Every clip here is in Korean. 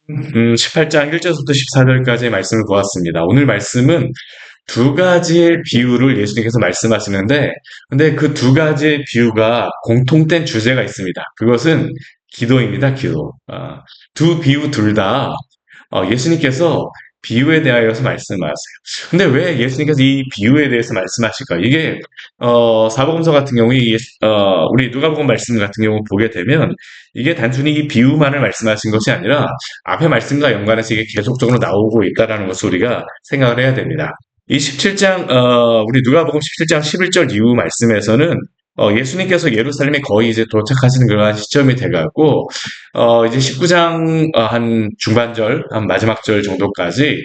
18장 1절부터 14절까지의 말씀을 보았습니다. 오늘 말씀은 두 가지의 비유를 예수님께서 말씀하시는데, 근데 그 두 가지의 비유가 공통된 주제가 있습니다. 그것은 기도입니다, 기도. 두 비유 둘 다 예수님께서 비유에 대하여서 말씀하세요. 근데 왜 예수님께서 이 비유에 대해서 말씀하실까? 이게 사복음서 같은 경우에 우리 누가복음 말씀 같은 경우 보게 되면 이게 단순히 이 비유만을 말씀하신 것이 아니라 앞에 말씀과 연관해서 이게 계속적으로 나오고 있다라는 것을 우리가 생각을 해야 됩니다. 이 17장 우리 누가복음 17장 11절 이후 말씀에서는 예수님께서 예루살렘에 거의 이제 도착하시는 그러한 시점이 돼갖고 이제 19장 한 중반절, 한 마지막 절 정도까지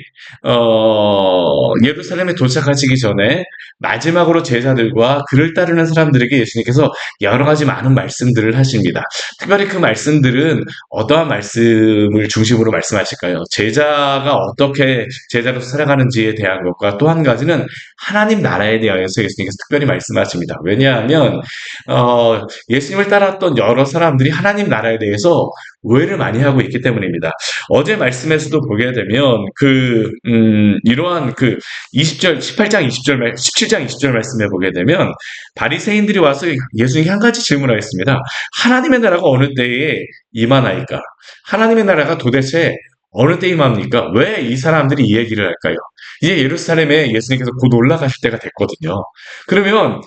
예루살렘에 도착하시기 전에 마지막으로 제자들과 그를 따르는 사람들에게 예수님께서 여러 가지 많은 말씀들을 하십니다. 특별히 그 말씀들은 어떠한 말씀을 중심으로 말씀하실까요? 제자가 어떻게 제자로서 살아가는지에 대한 것과 또 한 가지는 하나님 나라에 대하여서 예수님께서 특별히 말씀하십니다. 왜냐하면 예수님을 따랐던 여러 사람들이 하나님 나라에 대해서 오해를 많이 하고 있기 때문입니다. 어제 말씀에서도 보게 되면 이러한 20절, 18장 20절, 17장 20절 말씀에 보게 되면 바리새인들이 와서 예수님께 한 가지 질문을 하겠습니다. 하나님의 나라가 어느 때에 임하나이까? 하나님의 나라가 도대체 어느 때 임합니까? 왜 이 사람들이 이 얘기를 할까요? 이제 예루살렘에 예수님께서 곧 올라가실 때가 됐거든요. 그러면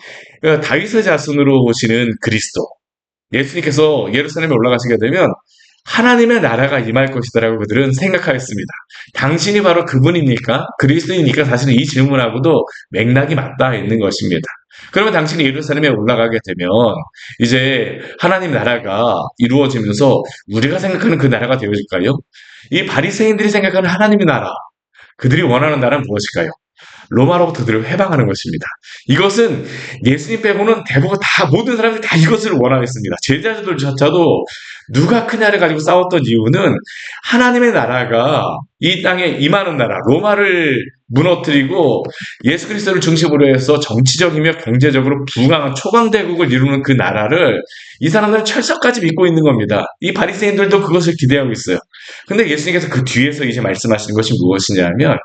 다윗의 자손으로 오시는 그리스도, 예수님께서 예루살렘에 올라가시게 되면 하나님의 나라가 임할 것이다라고 그들은 생각하였습니다. 당신이 바로 그분입니까? 그리스도이니까 사실은 이 질문하고도 맥락이 맞닿아 있는 것입니다. 그러면 당신이 예루살렘에 올라가게 되면 이제 하나님 나라가 이루어지면서 우리가 생각하는 그 나라가 되어질까요? 이 바리새인들이 생각하는 하나님의 나라, 그들이 원하는 나라는 무엇일까요? 로마로부터 그들을 해방하는 것입니다. 이것은 예수님 빼고는 대부분 다 모든 사람들이 다 이것을 원하겠습니다. 제자들조차도 누가 크냐를 가지고 싸웠던 이유는 하나님의 나라가 이 땅에 임하는 나라, 로마를 무너뜨리고 예수 그리스도를 중심으로 해서 정치적이며 경제적으로 부강한 초강대국을 이루는 그 나라를 이 사람들은 철석까지 믿고 있는 겁니다. 이 바리새인들도 그것을 기대하고 있어요. 근데 예수님께서 그 뒤에서 이제 말씀하시는 것이 무엇이냐면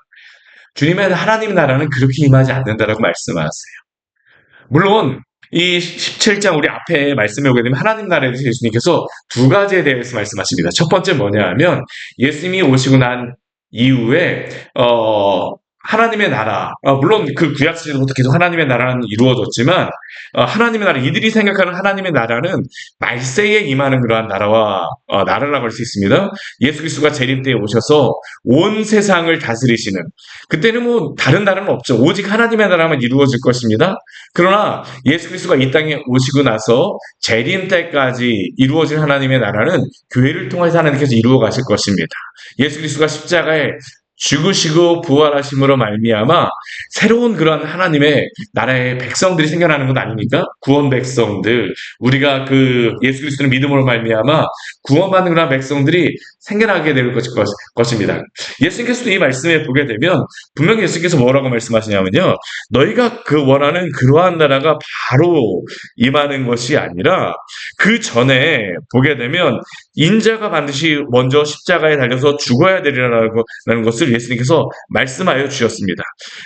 주님의 하나님 나라는 그렇게 임하지 않는다라고 말씀하세요. 물론 이 17장 우리 앞에 말씀해 보게 되면 하나님 나라에 대해서 예수님께서 두 가지에 대해서 말씀하십니다. 첫 번째 뭐냐 하면 예수님이 오시고 난 이후에 하나님의 나라, 물론 그 구약 시대부터 계속 하나님의 나라는 이루어졌지만 하나님의 나라, 이들이 생각하는 하나님의 나라는 말세에 임하는 그러한 나라와 나라라고 할 수 있습니다. 예수 그리스도가 재림 때에 오셔서 온 세상을 다스리시는, 그때는 뭐 다른 나라는 없죠. 오직 하나님의 나라만 이루어질 것입니다. 그러나 예수 그리스도가 이 땅에 오시고 나서 재림 때까지 이루어질 하나님의 나라는 교회를 통해서 하나님께서 이루어 가실 것입니다. 예수 그리스도가 십자가에 죽으시고 부활하심으로 말미암아 새로운 그런 하나님의 나라의 백성들이 생겨나는 것 아닙니까? 구원 백성들, 우리가 그 예수 그리스도를 믿음으로 말미암아 구원받는 그런 백성들이 생겨나게 될 것입니다. 예수님께서도 이 말씀에 보게 되면 분명히 예수님께서 뭐라고 말씀하시냐면요, 너희가 그 원하는 그러한 나라가 바로 임하는 것이 아니라 그 전에 보게 되면 인자가 반드시 먼저 십자가에 달려서 죽어야 되리라는 것을 예수님께서 말씀하여 주셨습니다.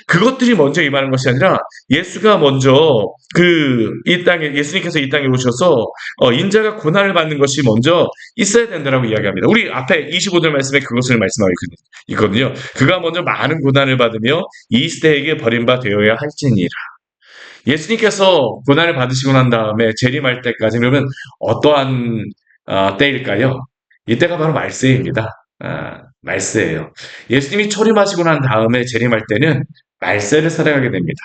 그것들이 먼저 임하는 것이 아니라 예수가 먼저 예수님께서 이 땅에 오셔서 인자가 고난을 받는 것이 먼저 있어야 된다라고 이야기합니다. 우리 앞에 25절 말씀에 그것을 말씀하고 있거든요. 그가 먼저 많은 고난을 받으며 이 시대에게 버림바 되어야 할지니라. 예수님께서 고난을 받으시고 난 다음에 재림할 때까지 그러면 어떠한 때일까요? 이때가 바로 말세입니다. 말세예요. 예수님이 초림하시고 난 다음에 재림할 때는 말세를 살아가게 됩니다.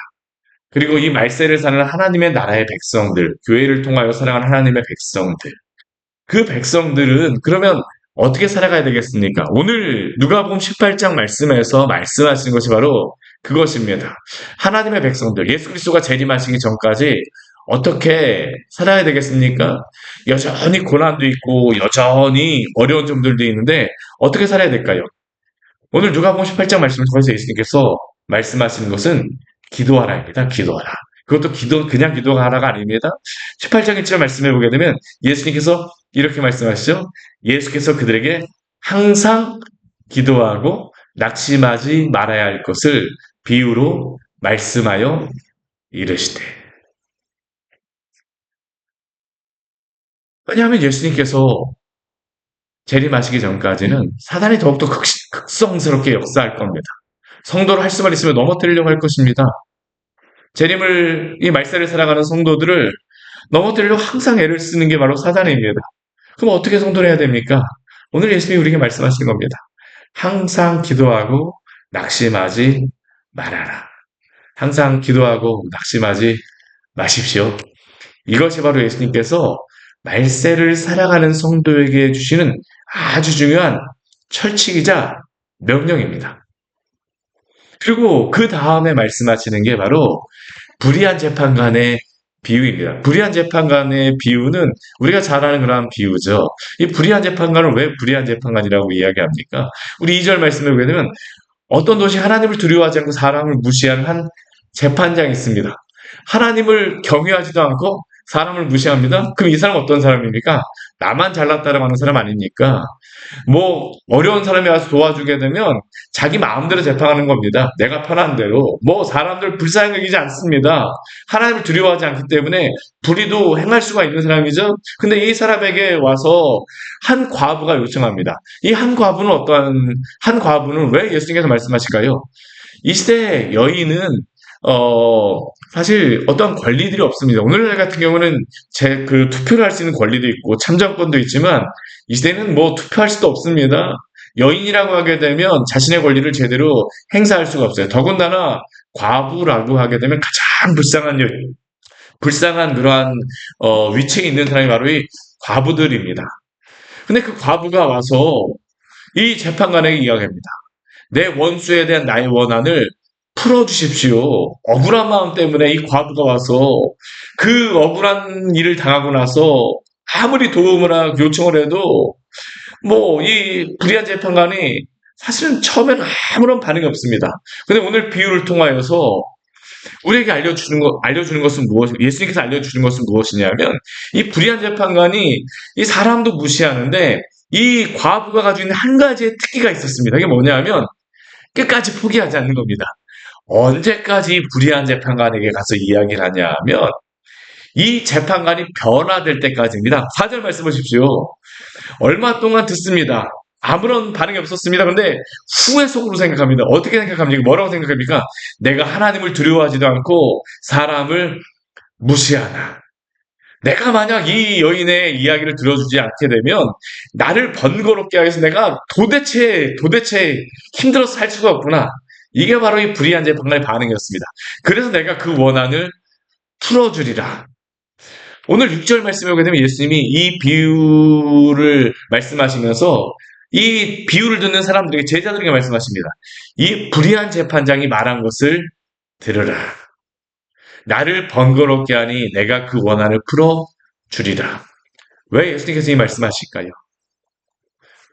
그리고 이 말세를 사는 하나님의 나라의 백성들, 교회를 통하여 살아가는 하나님의 백성들, 그 백성들은 그러면 어떻게 살아가야 되겠습니까? 오늘 누가복음 18장 말씀에서 말씀하시는 것이 바로 그것입니다. 하나님의 백성들, 예수 그리스도가 재림하시기 전까지 어떻게 살아야 되겠습니까? 여전히 고난도 있고 여전히 어려운 점들도 있는데 어떻게 살아야 될까요? 오늘 누가복음 18장 말씀을 통해서 예수님께서 말씀하시는 것은 기도하라입니다. 기도하라. 그것도 그냥 기도하라가 아닙니다. 18장 1절 말씀해 보게 되면 예수님께서 이렇게 말씀하시죠. 예수께서 그들에게 항상 기도하고 낙심하지 말아야 할 것을 비유로 말씀하여 이르시되. 왜냐하면 예수님께서 재림하시기 전까지는 사단이 더욱더 극성스럽게 역사할 겁니다. 성도를 할 수만 있으면 넘어뜨리려고 할 것입니다. 이 말세를 살아가는 성도들을 넘어뜨리려고 항상 애를 쓰는 게 바로 사단입니다. 그럼 어떻게 성도를 해야 됩니까? 오늘 예수님이 우리에게 말씀하시는 겁니다. 항상 기도하고 낙심하지 말아라. 항상 기도하고 낙심하지 마십시오. 이것이 바로 예수님께서 말세를 살아가는 성도에게 주시는 아주 중요한 철칙이자 명령입니다. 그리고 그 다음에 말씀하시는 게 바로 불의한 재판관의 비유입니다. 불의한 재판관의 비유는 우리가 잘 아는 그런 비유죠. 이 불의한 재판관을 왜 불의한 재판관이라고 이야기합니까? 우리 2절 말씀에 보게 되면 어떤 도시 하나님을 두려워하지 않고 사람을 무시하는 한 재판장이 있습니다. 하나님을 경외하지도 않고 사람을 무시합니다. 그럼 이 사람은 어떤 사람입니까? 나만 잘났다라고 하는 사람 아닙니까? 뭐 어려운 사람이 와서 도와주게 되면 자기 마음대로 재판하는 겁니다. 내가 편한 대로. 뭐 사람들 불쌍히 여기지 않습니다. 하나님을 두려워하지 않기 때문에 불의도 행할 수가 있는 사람이죠. 근데 이 사람에게 와서 한 과부가 요청합니다. 이 한 과부는 왜 예수님께서 말씀하실까요? 이 시대 여인은 사실 어떠한 권리들이 없습니다. 오늘날 같은 경우는 투표를 할 수 있는 권리도 있고 참정권도 있지만 이 시대는 뭐 투표할 수도 없습니다. 여인이라고 하게 되면 자신의 권리를 제대로 행사할 수가 없어요. 더군다나 과부라고 하게 되면 가장 불쌍한 그러한 위치에 있는 사람이 바로 이 과부들입니다. 근데 그 과부가 와서 이 재판관에게 이야기합니다. 내 원수에 대한 나의 원한을 풀어주십시오. 억울한 마음 때문에 이 과부가 와서 그 억울한 일을 당하고 나서 아무리 요청을 해도 뭐 이 불의한 재판관이 사실은 처음에는 아무런 반응이 없습니다. 근데 오늘 비유를 통하여서 우리에게 알려주는 것은 예수님께서 알려주는 것은 무엇이냐면 이 불의한 재판관이 이 사람도 무시하는데 이 과부가 가지고 있는 한 가지의 특기가 있었습니다. 이게 뭐냐면 끝까지 포기하지 않는 겁니다. 언제까지 불의한 재판관에게 가서 이야기를 하냐면 이 재판관이 변화될 때까지입니다. 4절 말씀 보십시오. 얼마 동안 듣습니다. 아무런 반응이 없었습니다. 그런데 후회 속으로 생각합니다. 어떻게 생각합니까? 뭐라고 생각합니까? 내가 하나님을 두려워하지도 않고 사람을 무시하나. 내가 만약 이 여인의 이야기를 들어주지 않게 되면 나를 번거롭게 하기 위해서 내가 도대체 힘들어서 살 수가 없구나. 이게 바로 이 불의한 재판관의 반응이었습니다. 그래서 내가 그 원한을 풀어주리라. 오늘 6절 말씀에 오게 되면 예수님이 이 비유를 말씀하시면서 이 비유를 듣는 사람들에게 제자들에게 말씀하십니다. 이 불의한 재판장이 말한 것을 들으라. 나를 번거롭게 하니 내가 그 원한을 풀어주리라. 왜 예수님께서 이 말씀하실까요?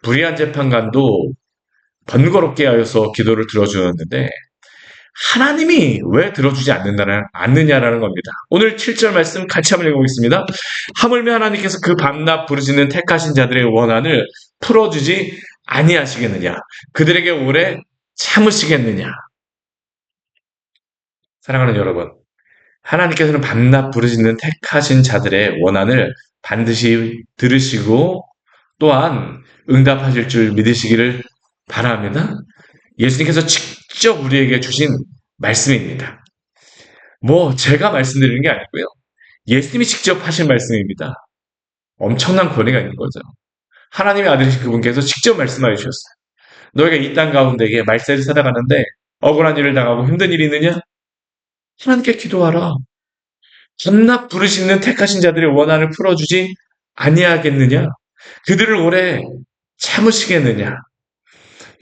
불의한 재판관도 번거롭게 하여서 기도를 들어주었는데 하나님이 왜 들어주지 않느냐라는 겁니다. 오늘 7절 말씀 같이 한번 읽어보겠습니다. 하물며 하나님께서 그 밤낮 부르짖는 택하신 자들의 원한을 풀어주지 아니하시겠느냐. 그들에게 오래 참으시겠느냐. 사랑하는 여러분, 하나님께서는 밤낮 부르짖는 택하신 자들의 원한을 반드시 들으시고 또한 응답하실 줄 믿으시기를 바랍니다. 예수님께서 직접 우리에게 주신 말씀입니다. 뭐 제가 말씀드리는 게 아니고요. 예수님이 직접 하신 말씀입니다. 엄청난 권위가 있는 거죠. 하나님의 아들이신 그분께서 직접 말씀하여 주셨어요. 너희가 이 땅 가운데에 말세를 살아가는데 억울한 일을 당하고 힘든 일이 있느냐? 하나님께 기도하라. 밤낮 부르시는 택하신 자들의 원한을 풀어주지 아니하겠느냐? 그들을 오래 참으시겠느냐?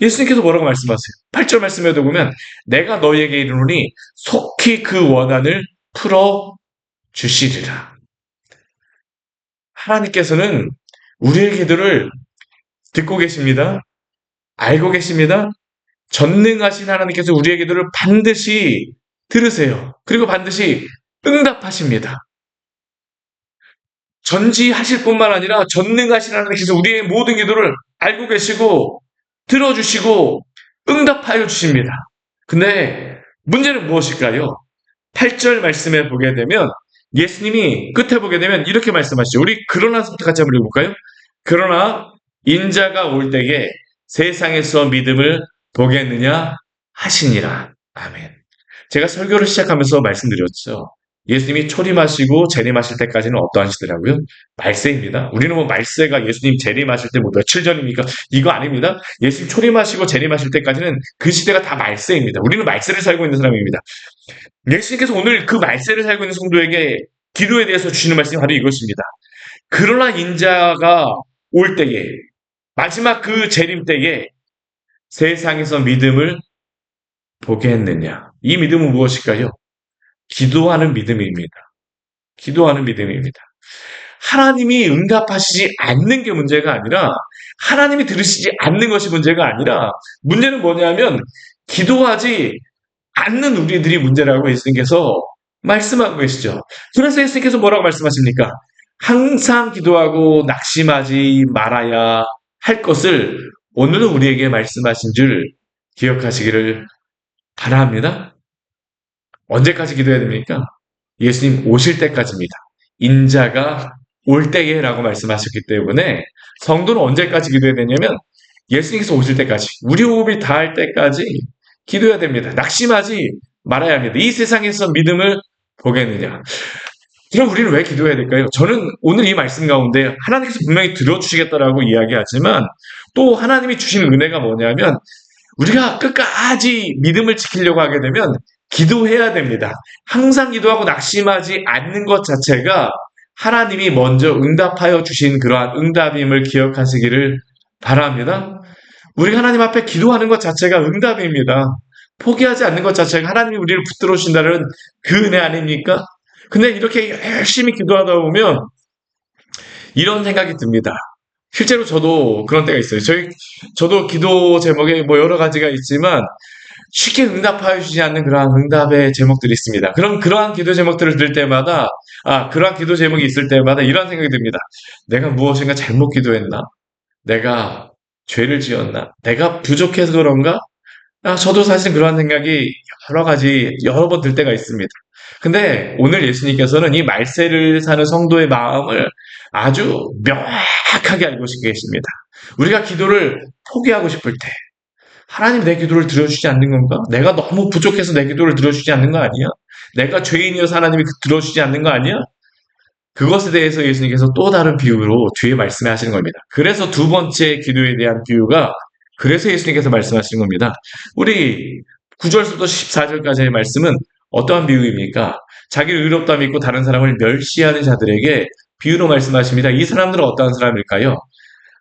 예수님께서 뭐라고 말씀하세요? 8절 말씀에도 보면 내가 너희에게 이르노니 속히 그 원한을 풀어 주시리라. 하나님께서는 우리의 기도를 듣고 계십니다. 알고 계십니다. 전능하신 하나님께서 우리의 기도를 반드시 들으세요. 그리고 반드시 응답하십니다. 전지하실 뿐만 아니라 전능하신 하나님께서 우리의 모든 기도를 알고 계시고 들어주시고 응답하여 주십니다. 근데 문제는 무엇일까요? 8절 말씀에 보게 되면 예수님이 끝에 보게 되면 이렇게 말씀하시죠. 우리 그러나부터 같이 한번 읽어볼까요? 그러나 인자가 올 때에 세상에서 믿음을 보겠느냐 하시니라. 아멘. 제가 설교를 시작하면서 말씀드렸죠. 예수님이 초림하시고 재림하실 때까지는 어떠하시더라고요? 말세입니다. 우리는 뭐 말세가 예수님 재림하실 때 뭐 며칠 전입니까? 이거 아닙니다. 예수님 초림하시고 재림하실 때까지는 그 시대가 다 말세입니다. 우리는 말세를 살고 있는 사람입니다. 예수님께서 오늘 그 말세를 살고 있는 성도에게 기도에 대해서 주시는 말씀이 바로 이것입니다. 그러나 인자가 올 때에, 마지막 그 재림 때에 세상에서 믿음을 보게 했느냐. 이 믿음은 무엇일까요? 기도하는 믿음입니다. 기도하는 믿음입니다. 하나님이 응답하시지 않는 게 문제가 아니라, 하나님이 들으시지 않는 것이 문제가 아니라, 문제는 뭐냐면 기도하지 않는 우리들이 문제라고 예수님께서 말씀하고 계시죠. 그래서 예수님께서 뭐라고 말씀하십니까? 항상 기도하고 낙심하지 말아야 할 것을 오늘은 우리에게 말씀하신 줄 기억하시기를 바랍니다. 언제까지 기도해야 됩니까? 예수님 오실 때까지입니다. 인자가 올 때에라고 말씀하셨기 때문에 성도는 언제까지 기도해야 되냐면 예수님께서 오실 때까지, 우리 호흡이 닿을 때까지 기도해야 됩니다. 낙심하지 말아야 합니다. 이 세상에서 믿음을 보겠느냐. 그럼 우리는 왜 기도해야 될까요? 저는 오늘 이 말씀 가운데 하나님께서 분명히 들어주시겠다라고 이야기하지만 또 하나님이 주신 은혜가 뭐냐면 우리가 끝까지 믿음을 지키려고 하게 되면 기도해야 됩니다. 항상 기도하고 낙심하지 않는 것 자체가 하나님이 먼저 응답하여 주신 그러한 응답임을 기억하시기를 바랍니다. 우리 하나님 앞에 기도하는 것 자체가 응답입니다. 포기하지 않는 것 자체가 하나님이 우리를 붙들어 주신다는 그 은혜 아닙니까? 근데 이렇게 열심히 기도하다 보면 이런 생각이 듭니다. 실제로 저도 그런 때가 있어요. 저도 기도 제목에 뭐 여러 가지가 있지만 쉽게 응답하여 주지 않는 그러한 응답의 제목들이 있습니다. 그럼 그러한 기도 제목들을 들 때마다, 그러한 기도 제목이 있을 때마다 이런 생각이 듭니다. 내가 무엇인가 잘못 기도했나? 내가 죄를 지었나? 내가 부족해서 그런가? 저도 사실 그러한 생각이 여러 번 들 때가 있습니다. 근데 오늘 예수님께서는 이 말세를 사는 성도의 마음을 아주 명확하게 알고 계십니다. 우리가 기도를 포기하고 싶을 때, 하나님 내 기도를 들어주지 않는 건가? 내가 너무 부족해서 내 기도를 들어주지 않는 거 아니야? 내가 죄인이어서 하나님이 들어주지 않는 거 아니야? 그것에 대해서 예수님께서 또 다른 비유로 뒤에 말씀하시는 겁니다. 그래서 두 번째 기도에 대한 비유가 그래서 예수님께서 말씀하시는 겁니다. 우리 9절부터 14절까지의 말씀은 어떠한 비유입니까? 자기를 의롭다 믿고 다른 사람을 멸시하는 자들에게 비유로 말씀하십니다. 이 사람들은 어떠한 사람일까요?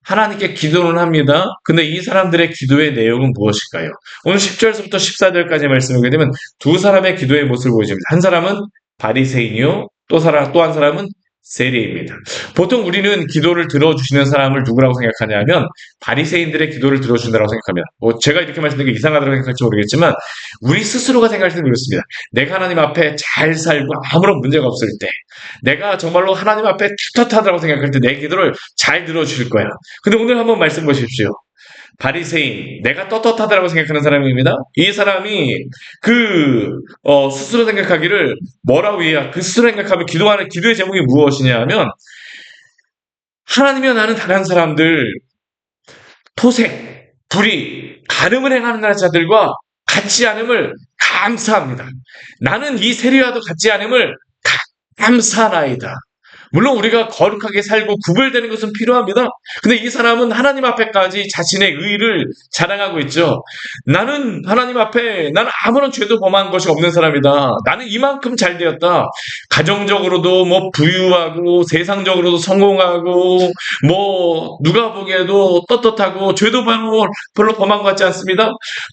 하나님께 기도는 합니다. 근데 이 사람들의 기도의 내용은 무엇일까요? 오늘 10절부터 14절까지 말씀을 보게 되면 두 사람의 기도의 모습을 보여줍니다. 한 사람은 바리새인이요, 또 한 사람은 세리입니다. 보통 우리는 기도를 들어주시는 사람을 누구라고 생각하냐면 바리새인들의 기도를 들어준다고 생각합니다. 제가 이렇게 말씀드리는 게 이상하다고 생각할지 모르겠지만 우리 스스로가 생각할 때는 그렇습니다. 내가 하나님 앞에 잘 살고 아무런 문제가 없을 때, 내가 정말로 하나님 앞에 떳떳하다고 생각할 때 내 기도를 잘 들어주실 거야. 근데 오늘 한번 말씀 보십시오. 바리새인, 내가 떳떳하다고 생각하는 사람입니다. 이 사람이 스스로 생각하기를 뭐라고 그 스스로 생각하면 기도하는 기도의 제목이 무엇이냐 하면 하나님이여 나는 다른 사람들 토색, 불의, 간음을 행하는 자들과 같지 않음을 감사합니다. 나는 이 세리와도 같지 않음을 감사하나이다. 물론 우리가 거룩하게 살고 구별되는 것은 필요합니다. 근데 이 사람은 하나님 앞에까지 자신의 의를 자랑하고 있죠. 나는 하나님 앞에 나는 아무런 죄도 범한 것이 없는 사람이다. 나는 이만큼 잘 되었다. 가정적으로도 뭐 부유하고 세상적으로도 성공하고 뭐 누가 보기에도 떳떳하고 죄도 별로 범한 것 같지 않습니다.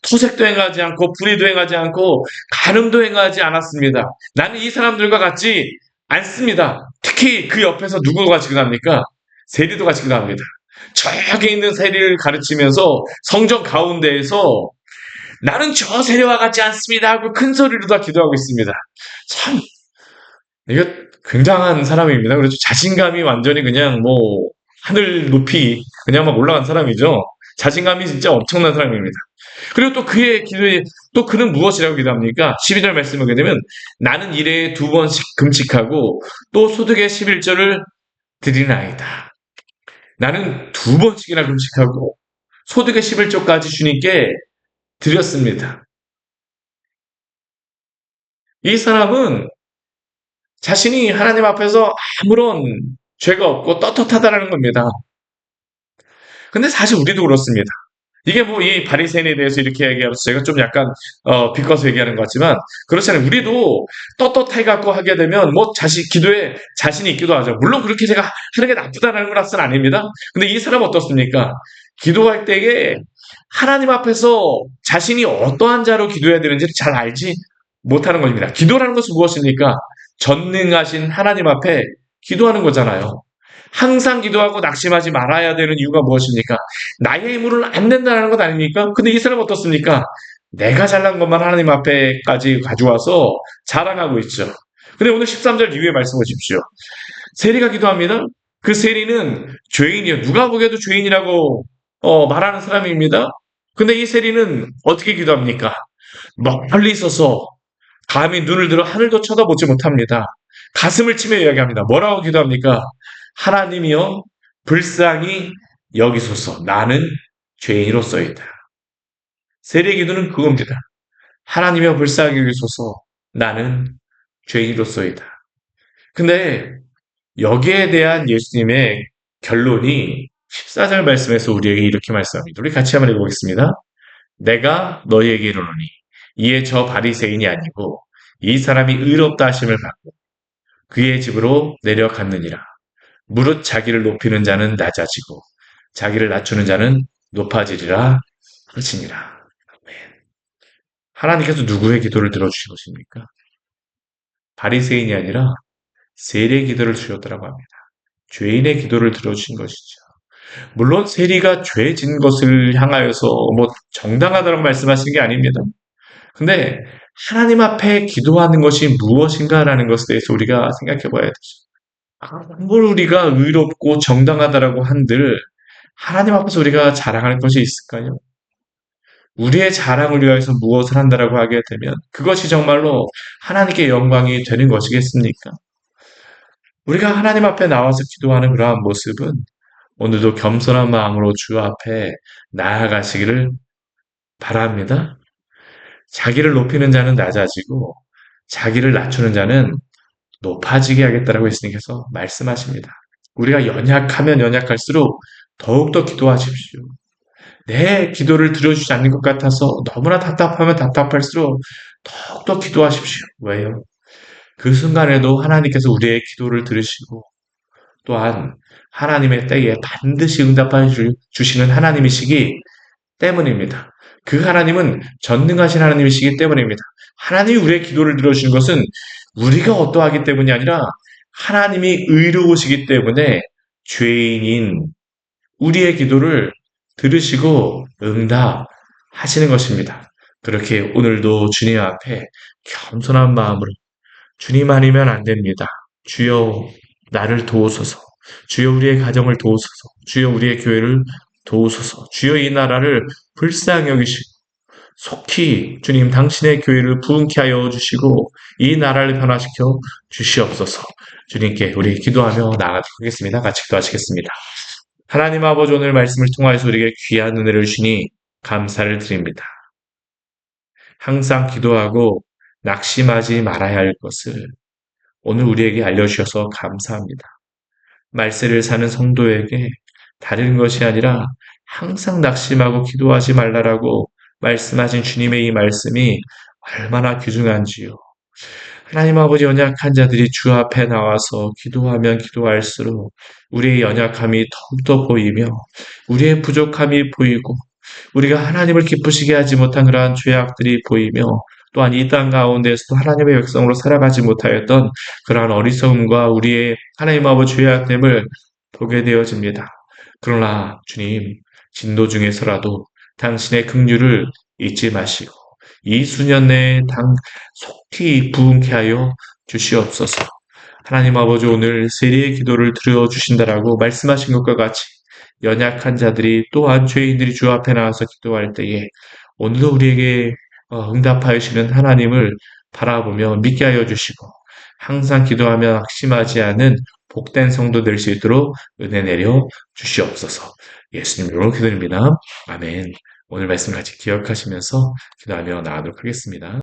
토색도 행하지 않고 불의도 행하지 않고 간음도 행하지 않았습니다. 나는 이 사람들과 같이 않습니다. 특히 그 옆에서 누구가 같이 기도합니까? 세리도 같이 기도합니다. 저기 있는 세리를 가르치면서 성전 가운데에서 나는 저 세리와 같지 않습니다 하고 큰 소리로 다 기도하고 있습니다. 참 이거 굉장한 사람입니다. 그래서 자신감이 완전히 그냥 하늘 높이 그냥 막 올라간 사람이죠. 자신감이 진짜 엄청난 사람입니다. 그리고 또 그의 기도에 또 그는 무엇이라고 기도합니까? 12절 말씀을 보게 되면 나는 일에 2번씩 금식하고 또 소득의 11조를 드리나이다. 나는 2번씩이나 금식하고 소득의 11조까지 주님께 드렸습니다. 이 사람은 자신이 하나님 앞에서 아무런 죄가 없고 떳떳하다라는 겁니다. 근데 사실 우리도 그렇습니다. 이게 뭐 이 바리새인에 대해서 이렇게 얘기하면서 제가 좀 약간 비꼬아서 얘기하는 것 같지만 그렇잖아요. 우리도 떳떳해 갖고 하게 되면 뭐 기도에 자신이 있기도 하죠. 물론 그렇게 제가 하는 게 나쁘다는 것은 아닙니다. 근데 이 사람은 어떻습니까? 기도할 때에 하나님 앞에서 자신이 어떠한 자로 기도해야 되는지를 잘 알지 못하는 것입니다. 기도라는 것은 무엇입니까? 전능하신 하나님 앞에 기도하는 거잖아요. 항상 기도하고 낙심하지 말아야 되는 이유가 무엇입니까? 나의 힘으로는 안 된다는 것 아닙니까? 근데 이 사람은 어떻습니까? 내가 잘난 것만 하나님 앞에까지 가져와서 자랑하고 있죠. 근데 오늘 13절 이후에 말씀 보십시오. 세리가 기도합니다. 그 세리는 죄인이요. 누가 보기에도 죄인이라고 말하는 사람입니다. 근데 이 세리는 어떻게 기도합니까? 멀리 있어서 감히 눈을 들어 하늘도 쳐다보지 못합니다. 가슴을 치며 이야기합니다. 뭐라고 기도합니까? 하나님이여 불쌍히 여기소서 나는 죄인으로서이다. 세례 기도는 그겁니다. 하나님이여 불쌍히 여기소서 나는 죄인으로서이다. 근데 여기에 대한 예수님의 결론이 14절 말씀에서 우리에게 이렇게 말씀합니다. 우리 같이 한번 읽어보겠습니다. 내가 너희에게 이르노니 이에 저 바리새인이 아니고 이 사람이 의롭다 하심을 받고 그의 집으로 내려갔느니라. 무릇 자기를 높이는 자는 낮아지고 자기를 낮추는 자는 높아지리라 하시니라. 아멘. 하나님께서 누구의 기도를 들어주신 것입니까? 바리새인이 아니라 세리의 기도를 주셨더라고 합니다. 죄인의 기도를 들어주신 것이죠. 물론 세리가 죄 진 것을 향하여서 뭐 정당하다고 말씀하시는 게 아닙니다. 근데 하나님 앞에 기도하는 것이 무엇인가라는 것에 대해서 우리가 생각해 봐야 되죠. 아무리 우리가 의롭고 정당하다라고 한들 하나님 앞에서 우리가 자랑할 것이 있을까요? 우리의 자랑을 위하여서 무엇을 한다라고 하게 되면 그것이 정말로 하나님께 영광이 되는 것이겠습니까? 우리가 하나님 앞에 나와서 기도하는 그러한 모습은 오늘도 겸손한 마음으로 주 앞에 나아가시기를 바랍니다. 자기를 높이는 자는 낮아지고 자기를 낮추는 자는 높아지게 하겠다라고 예수님께서 말씀하십니다. 우리가 연약하면 연약할수록 더욱더 기도하십시오. 내 기도를 들어주지 않는 것 같아서 너무나 답답하면 답답할수록 더욱더 기도하십시오. 왜요? 그 순간에도 하나님께서 우리의 기도를 들으시고 또한 하나님의 때에 반드시 응답해 주시는 하나님이시기 때문입니다. 그 하나님은 전능하신 하나님이시기 때문입니다. 하나님이 우리의 기도를 들어주시는 것은 우리가 어떠하기 때문이 아니라 하나님이 의로우시기 때문에 죄인인 우리의 기도를 들으시고 응답하시는 것입니다. 그렇게 오늘도 주님 앞에 겸손한 마음으로 주님 아니면 안 됩니다. 주여 나를 도우소서. 주여 우리의 가정을 도우소서. 주여 우리의 교회를 도우소서. 주여 이 나라를 불쌍히 여기시고 속히 주님 당신의 교회를 부흥케 하여 주시고 이 나라를 변화시켜 주시옵소서. 주님께 우리 기도하며 나아가도록 하겠습니다. 같이 기도하시겠습니다. 하나님 아버지 오늘 말씀을 통하여서 우리에게 귀한 은혜를 주시니 감사를 드립니다. 항상 기도하고 낙심하지 말아야 할 것을 오늘 우리에게 알려주셔서 감사합니다. 말세를 사는 성도에게 다른 것이 아니라 항상 낙심하고 기도하지 말라라고 말씀하신 주님의 이 말씀이 얼마나 귀중한지요. 하나님 아버지 연약한 자들이 주 앞에 나와서 기도하면 기도할수록 우리의 연약함이 더욱더 보이며 우리의 부족함이 보이고 우리가 하나님을 기쁘시게 하지 못한 그러한 죄악들이 보이며 또한 이 땅 가운데서도 하나님의 백성으로 살아가지 못하였던 그러한 어리석음과 우리의 하나님 아버지 죄악됨을 보게 되어집니다. 그러나 주님 진도 중에서라도 당신의 긍휼을 잊지 마시고 이 수년 내에 속히 부흥케 하여 주시옵소서. 하나님 아버지 오늘 세리의 기도를 들어주신다라고 말씀하신 것과 같이 연약한 자들이 또한 죄인들이 주 앞에 나와서 기도할 때에 오늘도 우리에게 응답하시는 하나님을 바라보며 믿게 하여 주시고 항상 기도하며 낙심하지 않은 복된 성도 될 수 있도록 은혜 내려 주시옵소서. 예수님 이름으로 기도드립니다. 아멘. 오늘 말씀 같이 기억하시면서 기도하며 나가도록 하겠습니다.